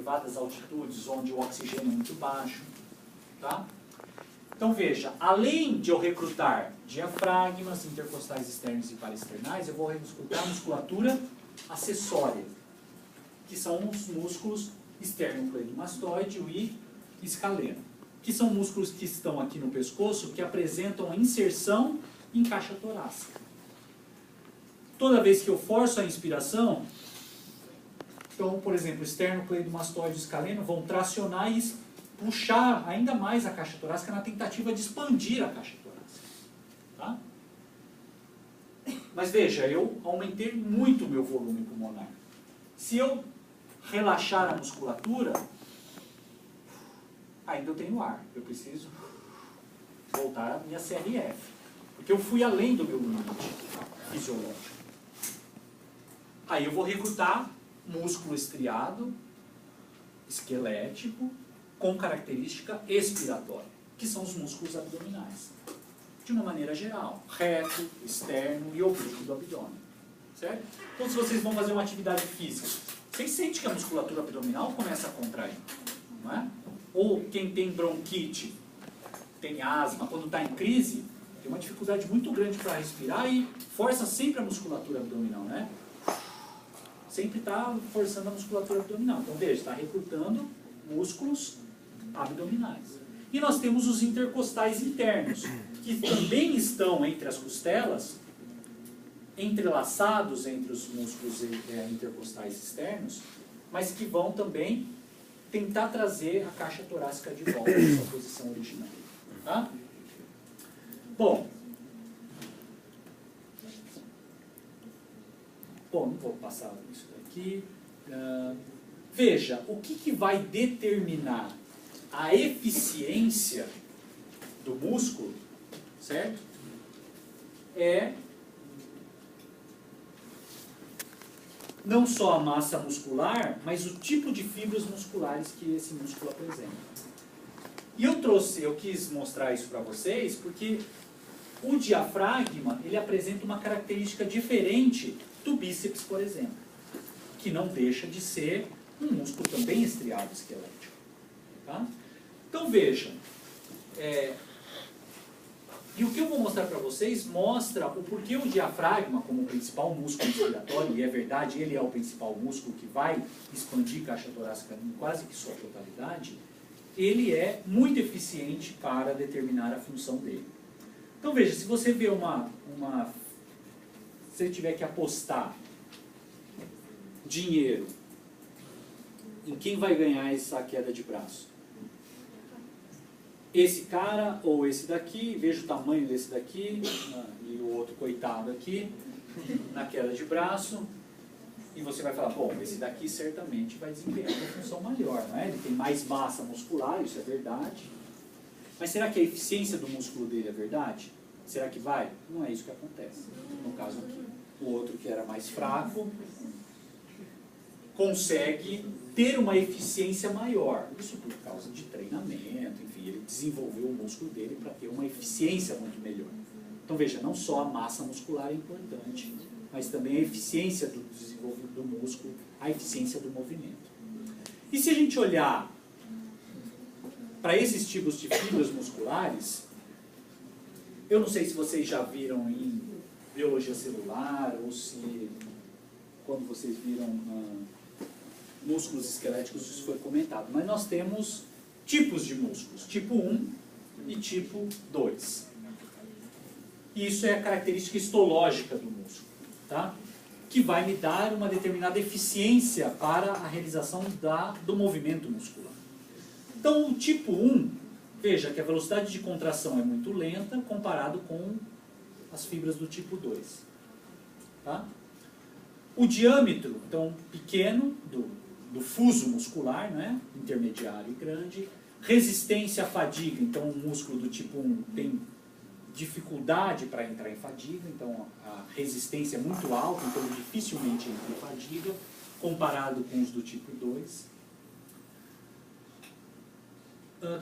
elevadas altitudes, onde o oxigênio é muito baixo. Tá? Então veja, além de eu recrutar diafragmas, intercostais externos e paraesternais, eu vou recrutar musculatura acessória, que são os músculos esternocleidomastoide e escaleno, que são músculos que estão aqui no pescoço, que apresentam a inserção em caixa torácica. Toda vez que eu forço a inspiração, então, por exemplo, o esternocleidomastoide e o escaleno vão tracionar e puxar ainda mais a caixa torácica na tentativa de expandir a caixa torácica. Tá? Mas veja, eu aumentei muito o meu volume pulmonar. Se eu relaxar a musculatura, ainda eu tenho ar. Eu preciso voltar à minha CRF. Porque eu fui além do meu limite fisiológico. Aí eu vou recrutar músculo estriado, esquelético, com característica expiratória, que são os músculos abdominais. De uma maneira geral, reto, externo e oblíquo do abdômen. Certo? Então, se vocês vão fazer uma atividade física, vocês sentem que a musculatura abdominal começa a contrair, não é? Ou quem tem bronquite, tem asma, quando está em crise, tem uma dificuldade muito grande para respirar e força sempre a musculatura abdominal, né? Sempre está forçando a musculatura abdominal. Então, veja, está recrutando músculos abdominais. E nós temos os intercostais internos, que também estão entre as costelas, entrelaçados entre os músculos intercostais externos, mas que vão também tentar trazer a caixa torácica de volta à sua posição original. Tá? Bom, não vou passar isso daqui. Veja, o que vai determinar a eficiência do músculo, certo? É não só a massa muscular, mas o tipo de fibras musculares que esse músculo apresenta. E eu quis mostrar isso para vocês, porque o diafragma, ele apresenta uma característica diferente do bíceps, por exemplo, que não deixa de ser um músculo também estriado esquelético. Tá? Então vejam, e o que eu vou mostrar para vocês mostra o porquê o diafragma, como o principal músculo respiratório, e é verdade, ele é o principal músculo que vai expandir a caixa torácica em quase que sua totalidade, ele é muito eficiente para determinar a função dele. Então veja, se você vê se você tiver que apostar dinheiro em quem vai ganhar essa queda de braço, esse cara ou esse daqui, veja o tamanho desse daqui e o outro coitado aqui na queda de braço, e você vai falar, bom, esse daqui certamente vai desempenhar uma função maior, não é? Ele tem mais massa muscular, isso é verdade, mas será que a eficiência do músculo dele é verdade? Será que vai? Não é isso que acontece. No caso aqui, o outro que era mais fraco consegue ter uma eficiência maior. Isso por causa de treinamento, enfim, ele desenvolveu o músculo dele para ter uma eficiência muito melhor. Então veja, não só a massa muscular é importante, mas também a eficiência do desenvolvimento do músculo, a eficiência do movimento. E se a gente olhar para esses tipos de fibras musculares, eu não sei se vocês já viram em biologia celular, ou se quando vocês viram músculos esqueléticos isso foi comentado, mas nós temos tipos de músculos, tipo 1 e tipo 2. E isso é a característica histológica do músculo, tá? Que vai me dar uma determinada eficiência para a realização do movimento muscular. Então, o tipo 1, veja que a velocidade de contração é muito lenta comparado com as fibras do tipo 2. Tá? O diâmetro, então, pequeno do fuso muscular, né? Intermediário e grande. Resistência à fadiga, então o músculo do tipo 1 tem dificuldade para entrar em fadiga, então a resistência é muito alta, então ele dificilmente entra em fadiga, comparado com os do tipo 2.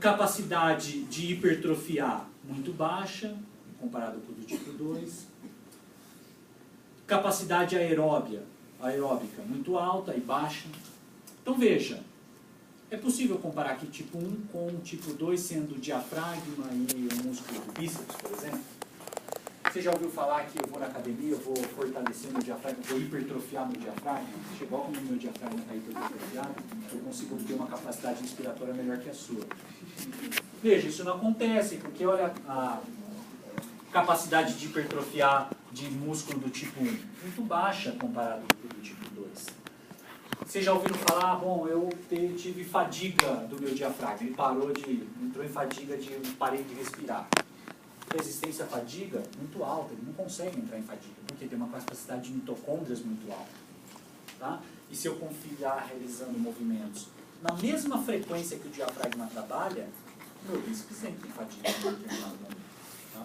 Capacidade de hipertrofiar muito baixa, comparado com o do tipo 2. Capacidade aeróbica muito alta e baixa. Então veja, É possível comparar aqui tipo 1 com o tipo 2 sendo o diafragma e o músculo do bíceps, por exemplo? Você já ouviu falar que eu vou na academia, eu vou fortalecer meu diafragma, vou hipertrofiar meu diafragma? Igual como o meu diafragma está hipertrofiado, eu consigo ter uma capacidade inspiratória melhor que a sua. Veja, isso não acontece, porque olha a capacidade de hipertrofiar de músculo do tipo 1, muito baixa comparado com o do tipo 2. Vocês já ouviram falar, bom, eu tive fadiga do meu diafragma, ele entrou em fadiga, parei de respirar. Resistência à fadiga muito alta, ele não consegue entrar em fadiga, porque tem uma capacidade de mitocôndrias muito alta. Tá? E se eu confiar realizando movimentos na mesma frequência que o diafragma trabalha, meu bíceps entra em fadiga em determinado momento. Tá?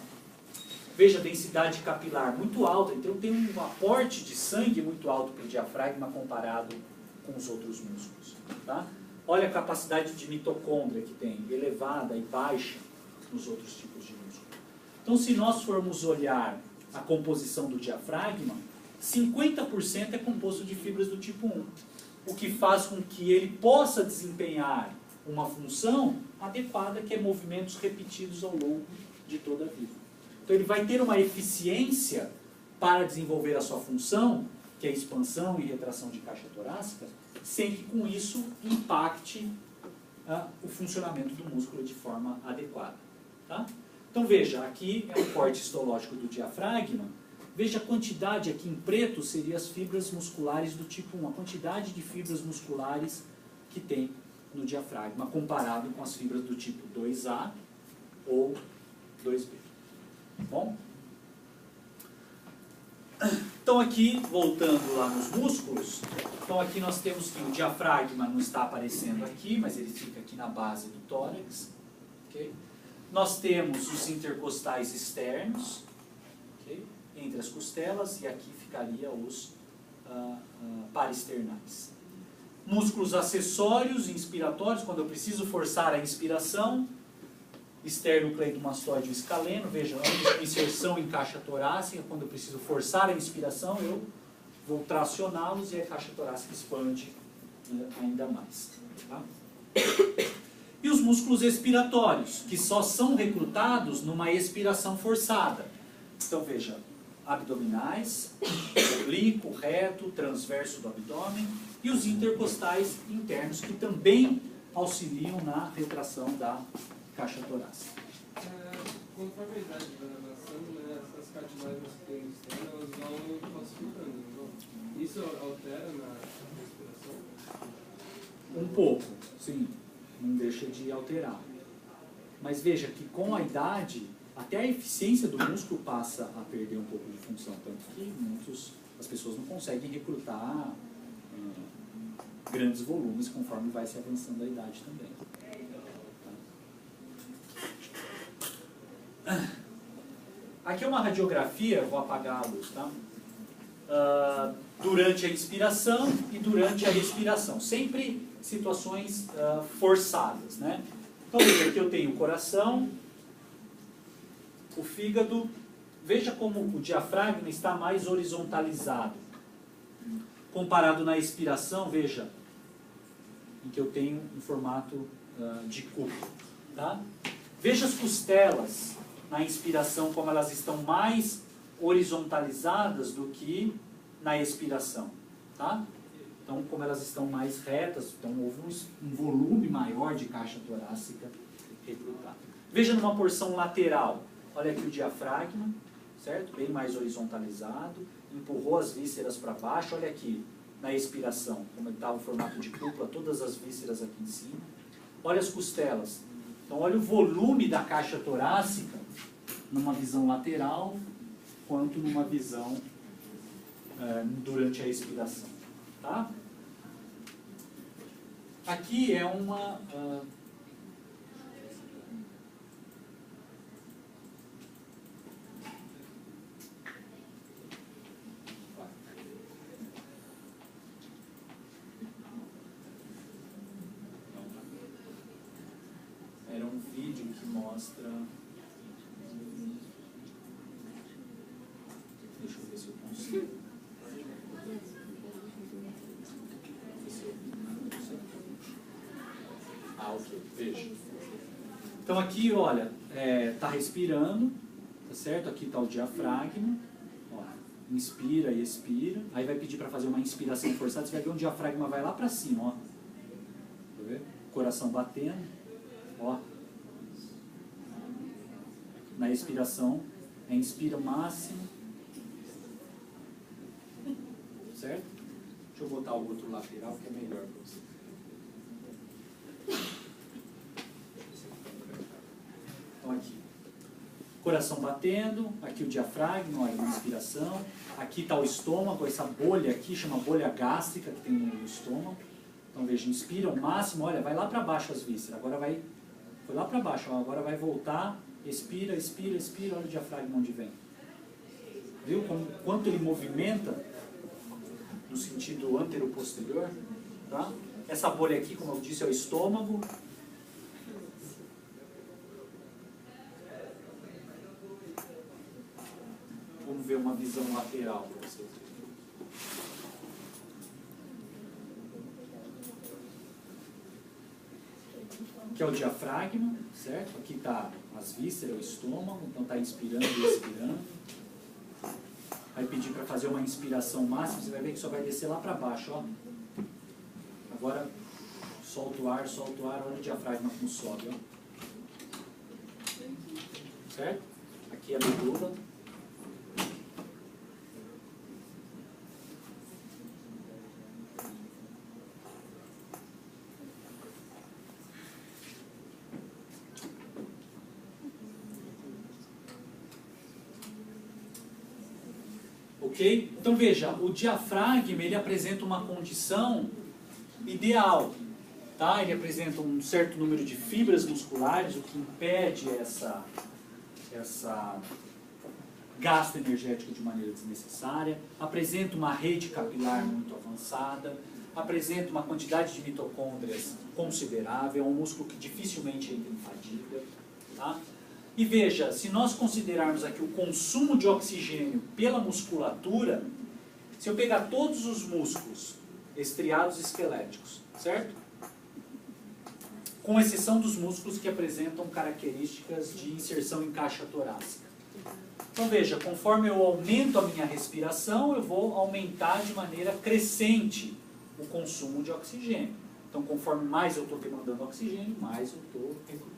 Veja a densidade capilar muito alta, então tem um aporte de sangue muito alto para o diafragma comparado com os outros músculos. Tá? Olha a capacidade de mitocôndria que tem, elevada e baixa nos outros tipos de músculo. Então, se nós formos olhar a composição do diafragma, 50% é composto de fibras do tipo 1, o que faz com que ele possa desempenhar uma função adequada, que é movimentos repetidos ao longo de toda a vida. Então, ele vai ter uma eficiência para desenvolver a sua função, que é a expansão e retração de caixa torácica, sem que com isso impacte o funcionamento do músculo de forma adequada. Tá? Então veja, aqui é um corte histológico do diafragma. Veja a quantidade aqui em preto seria as fibras musculares do tipo 1, a quantidade de fibras musculares que tem no diafragma, comparado com as fibras do tipo 2A ou 2B. Bom? Então aqui, voltando lá nos músculos, então aqui nós temos que o diafragma não está aparecendo aqui, mas ele fica aqui na base do tórax. Okay? Nós temos os intercostais externos, okay? Entre as costelas, e aqui ficaria os parasternais. Músculos acessórios, inspiratórios, quando eu preciso forçar a inspiração, esternocleidomastoide e escaleno, veja, inserção em caixa torácica, quando eu preciso forçar a inspiração, eu vou tracioná-los e a caixa torácica expande ainda mais. Tá? E os músculos expiratórios, que só são recrutados numa expiração forçada. Então veja, abdominais, oblíquo, reto, transverso do abdômen, e os intercostais internos, que também auxiliam na retração da caixa torácica. Conforme a idade da natação, né, essas cartilagens externas elas vão falsificando, não? Isso altera na respiração? Um pouco, sim. Não deixa de alterar. Mas veja que com a idade, até a eficiência do músculo passa a perder um pouco de função. Tanto que as pessoas não conseguem recrutar grandes volumes conforme vai se avançando a idade também. Aqui é uma radiografia, vou apagar a luz, tá? Durante a inspiração e durante a respiração. Sempre situações forçadas, né? Então, veja, aqui eu tenho o coração, o fígado. Veja como o diafragma está mais horizontalizado. Comparado na expiração, veja, em que eu tenho um formato de cubo. Tá? Veja as costelas na inspiração, como elas estão mais horizontalizadas do que na expiração. Tá? Então, como elas estão mais retas, então houve um volume maior de caixa torácica recrutada. Veja numa porção lateral, olha aqui o diafragma, certo? Bem mais horizontalizado, empurrou as vísceras para baixo, olha aqui na expiração, como está o formato de cúpula, todas as vísceras aqui em cima. Olha as costelas. Então, olha o volume da caixa torácica numa visão lateral, quanto numa visão durante a expiração. Tá? Aqui é uma... Era um vídeo que mostra... Deixa eu ver se eu consigo. Ah, ok, veja. Então aqui, olha, tá respirando, tá certo? Aqui está o diafragma, ó, inspira e expira. Aí vai pedir para fazer uma inspiração forçada, você vai ver um diafragma vai lá para cima, ó. Tá vendo? Coração batendo, ó. Na expiração, inspira o máximo, certo? Deixa eu botar o outro lateral que é melhor para você. Então aqui, coração batendo, aqui o diafragma, olha, na inspiração, aqui está o estômago, essa bolha aqui, chama bolha gástrica que tem no estômago. Então veja, inspira o máximo, olha, vai lá para baixo as vísceras, agora vai, foi lá para baixo, ó, agora vai voltar, expira, expira, expira, olha o diafragma onde vem. Viu quanto ele movimenta no sentido antero-posterior? Tá? Essa bolha aqui, como eu disse, é o estômago. Vamos ver uma visão lateral para vocês verem. Aqui é o diafragma, certo? Aqui está as vísceras, o estômago, então está inspirando e expirando. Vai pedir para fazer uma inspiração máxima, você vai ver que só vai descer lá para baixo, ó. Agora, solta o ar, olha o diafragma como sobe, ó. Certo? Aqui é a medula. Ok? Então veja, o diafragma ele apresenta uma condição ideal, tá? Ele apresenta um certo número de fibras musculares, o que impede essa gasto energético de maneira desnecessária, apresenta uma rede capilar muito avançada, apresenta uma quantidade de mitocôndrias considerável, é um músculo que dificilmente entra em fadiga, tá? E veja, se nós considerarmos aqui o consumo de oxigênio pela musculatura, se eu pegar todos os músculos estriados esqueléticos, certo? Com exceção dos músculos que apresentam características de inserção em caixa torácica. Então veja, conforme eu aumento a minha respiração, eu vou aumentar de maneira crescente o consumo de oxigênio. Então conforme mais eu estou demandando oxigênio, mais eu estou recrutando.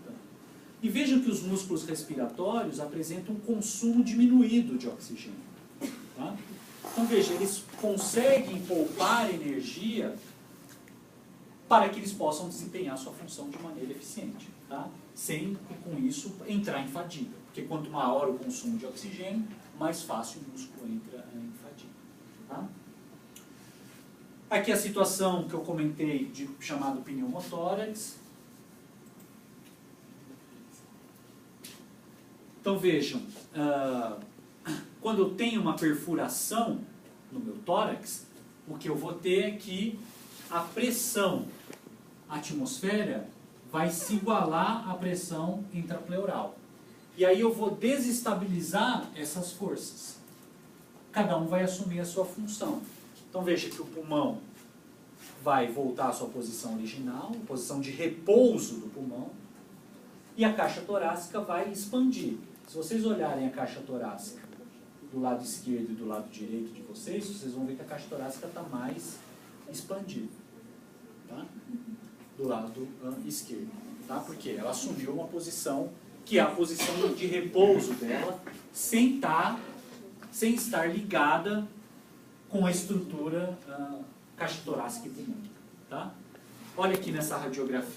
E vejam que os músculos respiratórios apresentam um consumo diminuído de oxigênio. Tá? Então veja, eles conseguem poupar energia para que eles possam desempenhar sua função de maneira eficiente, tá? Sem, com isso, entrar em fadiga. Porque quanto maior o consumo de oxigênio, mais fácil o músculo entra em fadiga. Tá? Aqui a situação que eu comentei, de chamado pneumotórax. Então vejam, quando eu tenho uma perfuração no meu tórax, o que eu vou ter é que a pressão atmosférica vai se igualar à pressão intrapleural. E aí eu vou desestabilizar essas forças. Cada um vai assumir a sua função. Então veja que o pulmão vai voltar à sua posição original, posição de repouso do pulmão, e a caixa torácica vai expandir. Se vocês olharem a caixa torácica do lado esquerdo e do lado direito de vocês, vocês vão ver que a caixa torácica está mais expandida, tá? Do lado esquerdo, tá? Porque ela assumiu uma posição que é a posição de repouso dela, sem estar ligada com a estrutura caixa torácica e pulmão, tá? Olha aqui nessa radiografia.